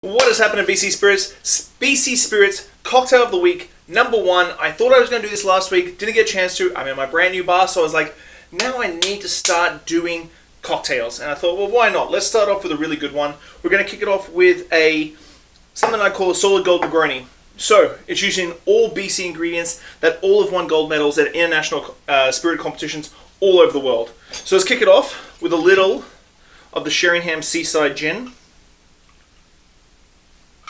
What has happened to BC Spirits? BC Spirits Cocktail of the Week, #1. I thought I was going to do this last week, didn't get a chance to. I'm in my brand new bar, so I was like, now I need to start doing cocktails. And I thought, well, why not? Let's start off with a really good one. We're going to kick it off with something I call a Solid Gold Negroni. So, it's using all BC ingredients that all have won gold medals at international spirit competitions all over the world. So let's kick it off with a little of the Sheringham Seaside Gin.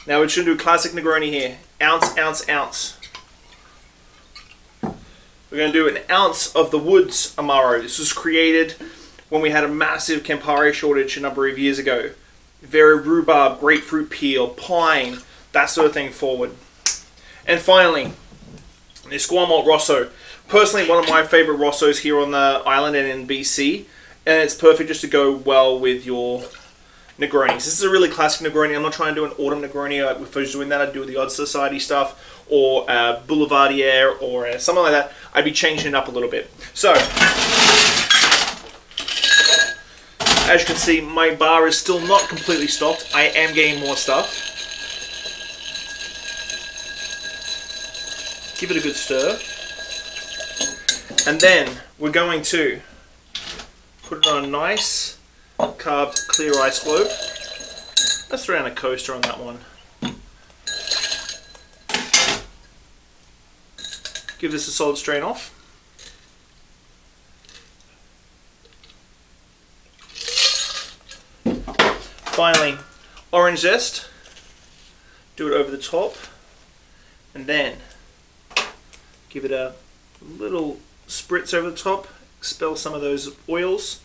Now we're just going to do a classic Negroni here. Ounce, ounce, ounce. We're going to do an ounce of the Woods Amaro. This was created when we had a massive Campari shortage a number of years ago. Very rhubarb, grapefruit peel, pine, that sort of thing forward. And finally, the Esquimalt Rosso. Personally, one of my favorite Rossos here on the island and in BC. And it's perfect just to go well with your Negronis. This is a really classic Negroni. I'm not trying to do an autumn Negroni. If I was doing that, I'd do the Odd Society stuff, or Boulevardier, or something like that. I'd be changing it up a little bit. So, as you can see, my bar is still not completely stocked. I am getting more stuff. Give it a good stir. And then we're going to put it on a nice carved clear ice globe. Let's throw in a coaster on that one. Give this a solid strain off. Finally, orange zest. Do it over the top. And then give it a little spritz over the top. Expel some of those oils.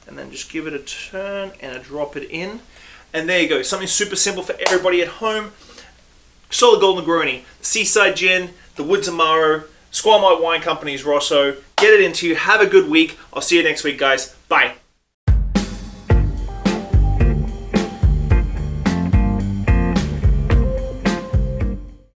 And then just give it a turn and a drop it in. And there you go. Something super simple for everybody at home. Solid Gold Negroni, Seaside Gin, the Woods Amaro, Esquimalt Wine Company's Rosso. Get it into you. Have a good week. I'll see you next week, guys. Bye.